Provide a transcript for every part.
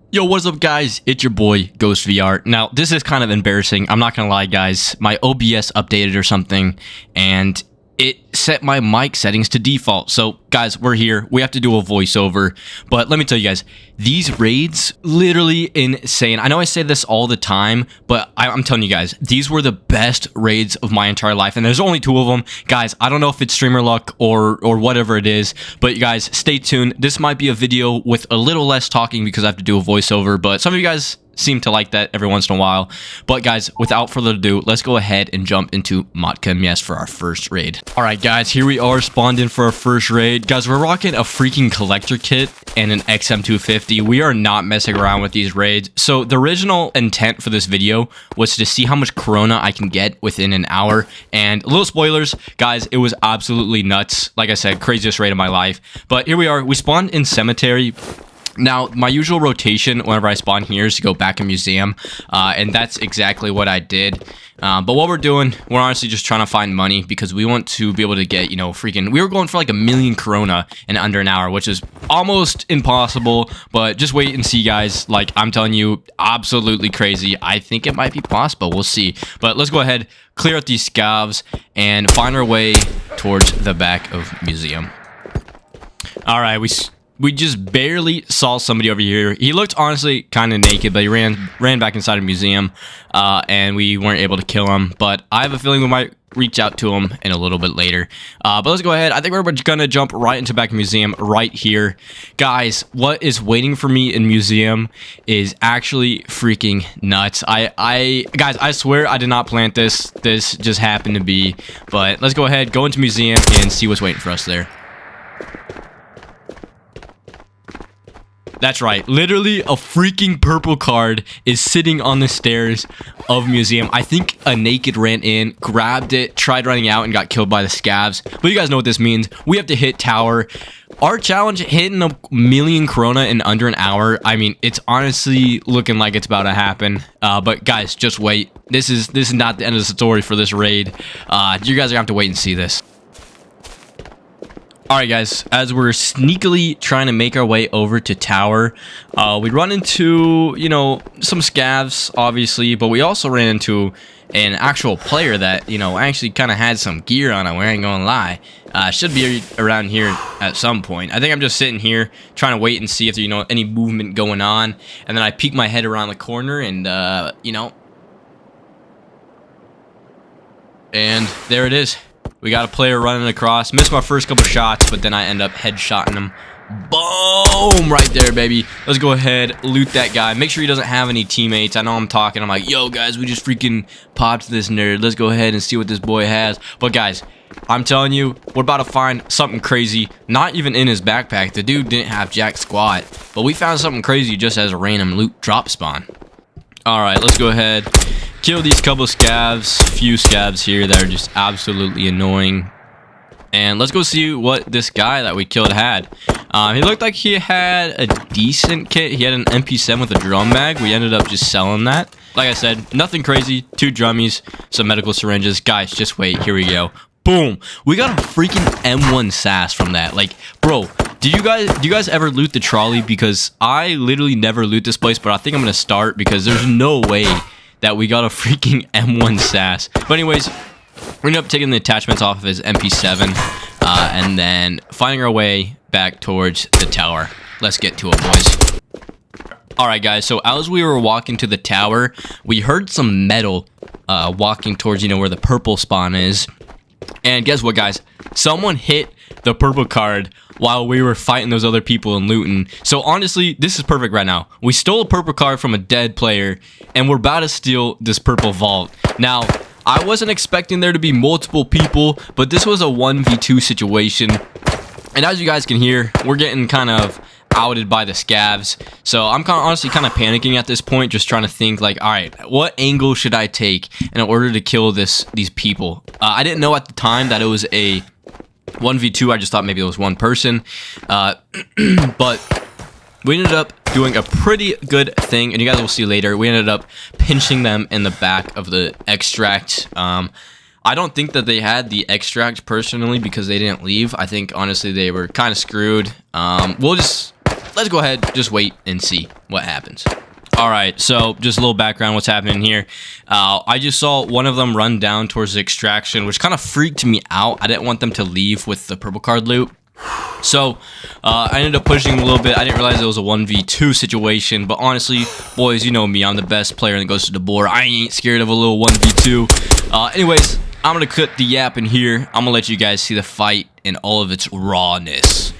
Yo, what's up guys? It's your boy GhostVR. Now, this is kind of embarrassing. I'm not gonna lie guys. My OBS updated or something and it set my mic settings to default. So guys, we're here. We have to do a voiceover. But let me tell you guys, these raids, literally insane. I know I say this all the time, but I'm telling you guys, these were the best raids of my entire life. And there's only 2 of them. Guys, I don't know if it's streamer luck or whatever it is. But you guys, stay tuned. This might be a video with a little less talking because I have to do a voiceover. But some of you guys seem to like that every once in a while. But guys, without further ado, let's go ahead and jump into Matka Miest for our first raid. Alright guys, here we are spawned in for our first raid. Guys, we're rocking a freaking collector kit and an XM250. We are not messing around with these raids. So the original intent for this video was to see how much Corona I can get within an hour. And little spoilers, guys, it was absolutely nuts. Like I said, craziest raid of my life. But here we are. We spawned in Cemetery. Now, my usual rotation whenever I spawn here is to go back in Museum, and that's exactly what I did. But what we're doing, we're honestly just trying to find money because we want to be able to get, you know, freaking... We were going for like 1 million Corona in under an hour, which is almost impossible, but just wait and see, guys. Like, I'm telling you, absolutely crazy. I think it might be possible. We'll see. But let's go ahead, clear out these scavs, and find our way towards the back of Museum. All right, we just barely saw somebody over here. He looked honestly kind of naked, but he ran back inside a museum, and we weren't able to kill him. But I have a feeling we might reach out to him in a little bit later. But let's go ahead. I think we're gonna jump right into back museum right here. Guys, what is waiting for me in museum is actually freaking nuts. Guys, I swear I did not plant this. This just happened to be. But let's go ahead, go into museum, and see what's waiting for us there. That's right, literally a freaking purple card is sitting on the stairs of museum. I think a naked ran in, grabbed it, tried running out, and got killed by the scavs. But you guys know what this means. We have to hit tower. Our challenge, hitting 1 million Corona in under an hour. I mean, it's honestly looking like it's about to happen. But guys, just wait. This is not the end of the story for this raid. You guys are gonna have to wait and see this. Alright guys, as we're sneakily trying to make our way over to tower, we run into, you know, some scavs, obviously, but we also ran into an actual player that, you know, actually kind of had some gear on him, we ain't gonna lie. Should be around here at some point. I think I'm just sitting here trying to wait and see if there's, you know, any movement going on, and then I peek my head around the corner and, you know, and there it is. We got a player running across. Missed my first couple shots, but then I end up headshotting him. Boom! Right there, baby. Let's go ahead, loot that guy. Make sure he doesn't have any teammates. I know I'm talking. I'm like, yo, guys, we just freaking popped this nerd. Let's go ahead and see what this boy has. But, guys, I'm telling you, we're about to find something crazy. Not even in his backpack. The dude didn't have jack squat. But we found something crazy just as a random loot drop spawn. Alright, let's go ahead. Kill these couple scavs, few scavs here that are just absolutely annoying. And let's go see what this guy that we killed had. He looked like he had a decent kit. He had an MP7 with a drum mag. We ended up just selling that. Like I said, nothing crazy. 2 drummies, some medical syringes. Guys, just wait. Here we go. Boom. We got a freaking M1 SAS from that. Like, bro, do you guys ever loot the trolley? Because I literally never loot this place, but I think I'm going to start because there's no way that we got a freaking M1 SAS. But anyways, we ended up taking the attachments off of his MP7 and then finding our way back towards the tower. Let's get to it, boys. Alright guys, so as we were walking to the tower, we heard some metal walking towards, you know, where the purple spawn is. And guess what, guys? Someone hit the purple card while we were fighting those other people and looting. So honestly, this is perfect right now. We stole a purple card from a dead player, and we're about to steal this purple vault. Now, I wasn't expecting there to be multiple people, but this was a 1v2 situation. And as you guys can hear, we're getting kind of outed by the scavs. So I'm honestly kind of panicking at this point, just trying to think like, all right, what angle should I take in order to kill these people? I didn't know at the time that it was a 1v2. I just thought maybe it was one person. But we ended up doing a pretty good thing, and you guys will see later. We ended up pinching them in the back of the extract. I don't think that they had the extract personally because they didn't leave. I think honestly they were kind of screwed. We'll just let's go ahead, just wait and see what happens. Alright, so just a little background what's happening here. I just saw one of them run down towards the extraction, which kind of freaked me out. I didn't want them to leave with the purple card loot. So, I ended up pushing him a little bit. I didn't realize it was a 1v2 situation, but honestly, boys, you know me. I'm the best player in the Ghost of Tabor. I ain't scared of a little 1v2. Anyways, I'm going to cut the yap in here. I'm going to let you guys see the fight in all of its rawness.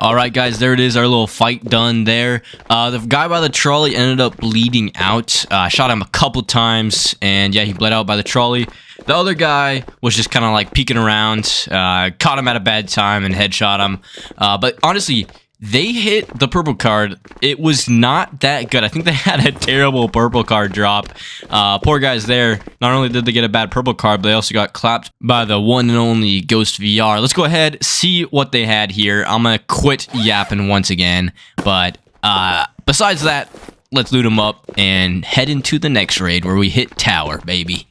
Alright guys, there it is, our little fight done there. The guy by the trolley ended up bleeding out. I shot him a couple times, and yeah, he bled out by the trolley. The other guy was just kind of like peeking around, caught him at a bad time and headshot him. But honestly, they hit the purple card. It was not that good. I think they had a terrible purple card drop. Poor guys there. Not only did they get a bad purple card, but they also got clapped by the one and only GhostVR. Let's go ahead, see what they had here. I'm going to quit yapping once again. But besides that, let's loot them up and head into the next raid where we hit Tower, baby.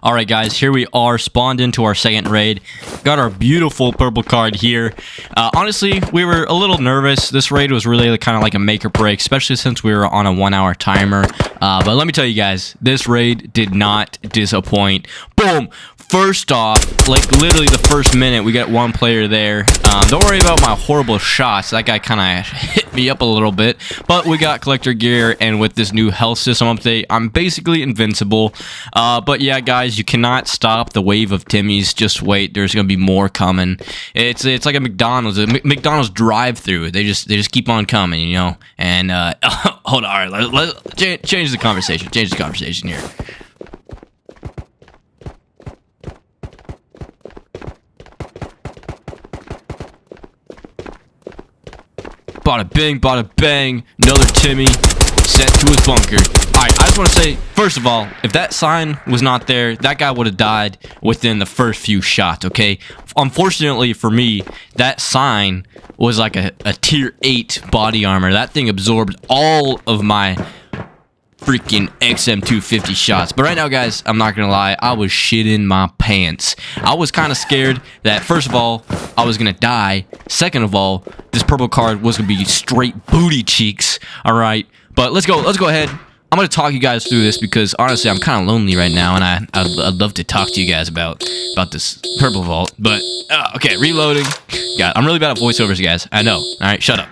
Alright guys, here we are, spawned into our second raid. Got our beautiful purple card here. Honestly, we were a little nervous. This raid was really kind of like a make or break, especially since we were on a 1 hour timer. But let me tell you guys, this raid did not disappoint. Boom! First off, like literally the first minute, we got one player there. Don't worry about my horrible shots. That guy kind of hit me up a little bit. But we got collector gear, and with this new health system update, I'm basically invincible. But yeah, guys, you cannot stop the wave of Timmys. Just wait. There's gonna be more coming. It's like a McDonald's drive-through. They just keep on coming, you know. And hold on. All right, let's change the conversation. Change the conversation here. Bada bing, bada bang. Another Timmy sent to his bunker. Alright, I just want to say, first of all, if that sign was not there, that guy would have died within the first few shots, okay? Unfortunately for me, that sign was like a tier 8 body armor. That thing absorbed all of my freaking XM250 shots. But right now, guys, I'm not gonna lie, I was shitting my pants. I was kind of scared that, first of all, I was gonna die. Second of all, this purple card was gonna be straight booty cheeks. All right, but let's go ahead. I'm gonna talk you guys through this because honestly, I'm kind of lonely right now, and I'd love to talk to you guys about this purple vault. But okay, reloading. God, I'm really bad at voiceovers, guys. I know. All right, shut up.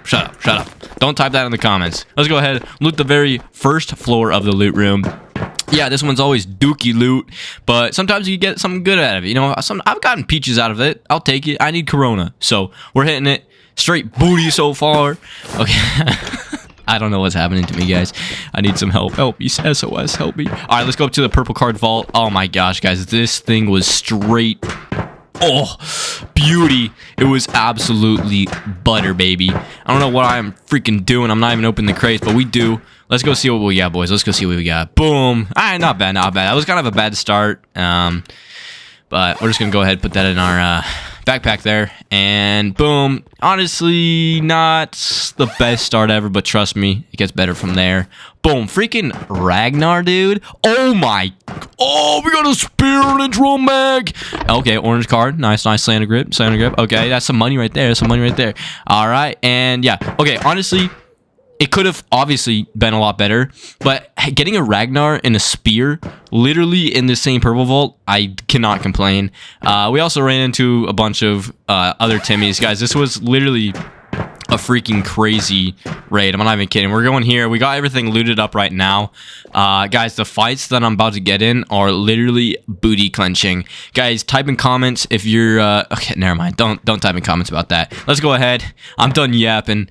Don't type that in the comments. Let's go ahead, loot the very first floor of the loot room. Yeah, this one's always dookie loot, but sometimes you get something good out of it. You know, I've gotten peaches out of it. I'll take it. I need Corona, so we're hitting it straight booty so far. Okay. I don't know what's happening to me, guys. I need some help. Help me, SOS, help me. All right, let's go up to the purple card vault. Oh my gosh, guys, this thing was straight. Oh, beauty. It was absolutely butter, baby. I don't know what I'm freaking doing. I'm not even opening the crates, but we do. Let's go see what we got, boys. Let's go see what we got. Boom. All right, not bad, not bad. That was kind of a bad start, but we're just going to go ahead and put that in our backpack there, and boom. Honestly, not the best start ever, but trust me, it gets better from there. Boom. Freaking Ragnar, dude. Oh my. Oh, we got a spear and a drum mag. Okay, orange card. Nice slanter grip. Okay, that's some money right there. That's some money right there. All right, and yeah. Okay, honestly, it could have obviously been a lot better, but getting a Ragnar and a spear literally in the same purple vault, I cannot complain. We also ran into a bunch of other Timmies. Guys, this was literally a freaking crazy raid. I'm not even kidding. We're going here. We got everything looted up right now. Guys, the fights that I'm about to get in are literally booty clenching. Guys, type in comments if you're okay, never mind. Don't type in comments about that. Let's go ahead. I'm done yapping.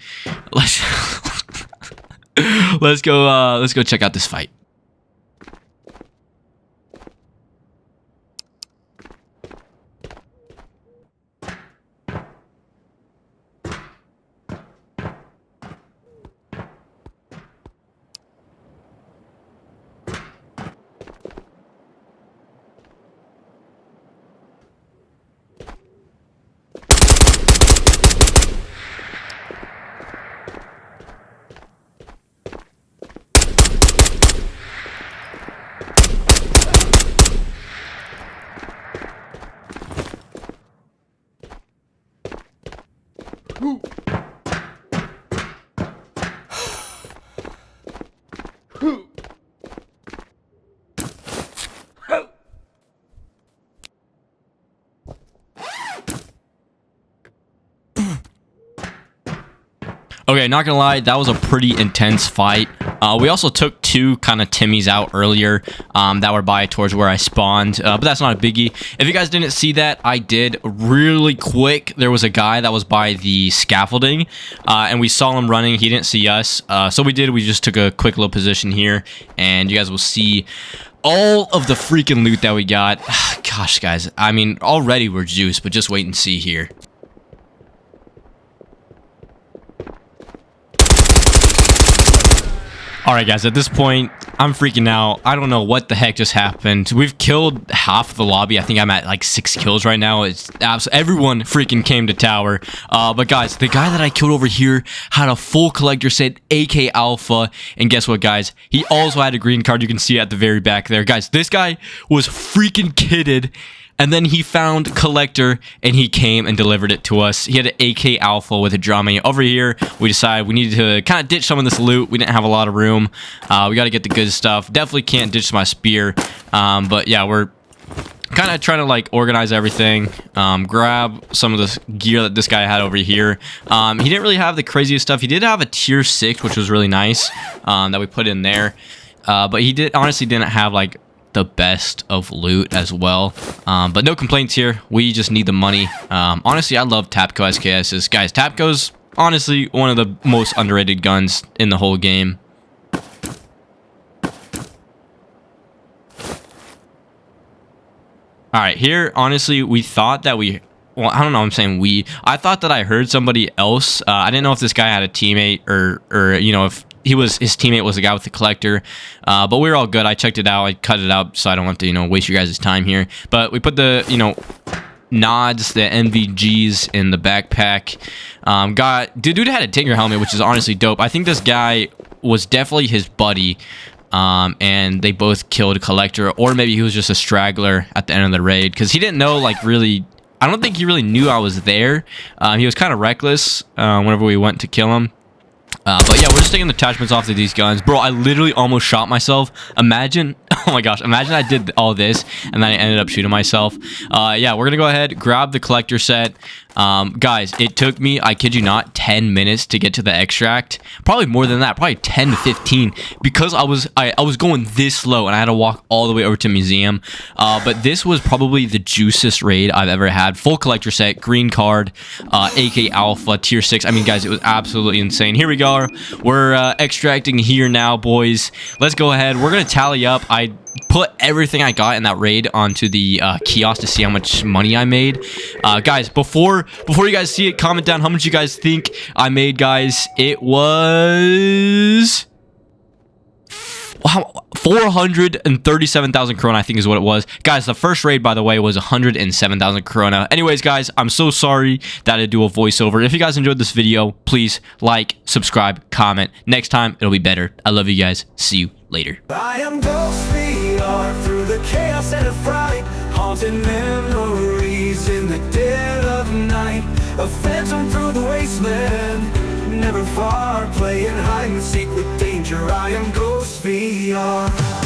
Let's go check out this fight. Okay, not gonna lie, that was a pretty intense fight. We also took two kind of Timmies out earlier that were by towards where I spawned, but that's not a biggie. If you guys didn't see that, I did really quick. There was a guy that was by the scaffolding, and we saw him running. He didn't see us, so we just took a quick little position here, and you guys will see all of the freaking loot that we got. Gosh, guys, I mean, already we're juiced, but just wait and see here. Alright guys, at this point, I'm freaking out. I don't know what the heck just happened. We've killed half of the lobby. I think I'm at like 6 kills right now. It's everyone freaking came to tower. But guys, the guy that I killed over here had a full collector set, AK Alpha. And guess what, guys? He also had a green card. You can see at the very back there. Guys, this guy was freaking kitted. And then he found collector and he came and delivered it to us. He had an AK Alpha with a drama. Over here, we decided we needed to kind of ditch some of this loot. We didn't have a lot of room. We got to get the good stuff. Definitely can't ditch my spear. But yeah, we're kind of trying to like organize everything. Grab some of this gear that this guy had over here. He didn't really have the craziest stuff. He did have a tier 6, which was really nice, that we put in there. But he honestly didn't have like the best of loot as well, but no complaints here. We just need the money. Honestly, I love Tapco SKSs. Guys, Tapco's honestly one of the most underrated guns in the whole game. Alright, here, honestly, we thought that well, I don't know, I'm saying I thought that I heard somebody else. I didn't know if this guy had a teammate or you know, if his teammate was the guy with the collector, but we were all good. I checked it out. I cut it out so I don't want to, you know, waste your guys' time here. But we put the, you know, nods, the NVGs in the backpack. Dude had a Tinker helmet, which is honestly dope. I think this guy was definitely his buddy, and they both killed a collector, or maybe he was just a straggler at the end of the raid because he didn't know, like, really. I don't think he really knew I was there. He was kind of reckless whenever we went to kill him. But yeah, we're just taking the attachments off to these guns. Bro, I literally almost shot myself. Imagine, oh my gosh, imagine I did all this and then I ended up shooting myself. Yeah, we're gonna go ahead, grab the collector set. Guys, it took me, I kid you not, 10 minutes to get to the extract. Probably more than that, probably 10 to 15, because I was going this slow and I had to walk all the way over to museum. But this was probably the juiciest raid I've ever had. Full collector set, green card, AK Alpha, tier 6. I mean, guys, it was absolutely insane. Here we go. We're extracting here now, boys. Let's go ahead. We're gonna tally up. I put everything I got in that raid onto the kiosk to see how much money I made. Guys, before you guys see it, comment down how much you guys think I made, guys. It was 437,000 krona, I think is what it was. Guys, the first raid, by the way, was 107,000 krona. Anyways, guys, I'm so sorry that I do a voiceover. If you guys enjoyed this video, please like, subscribe, comment. Next time, it'll be better. I love you guys. See you later. I am GhostVR through the chaos and the fright, haunting memories in the dead of night. A phantom through the wasteland, never far, playing hide and seek with danger. I am GhostVR.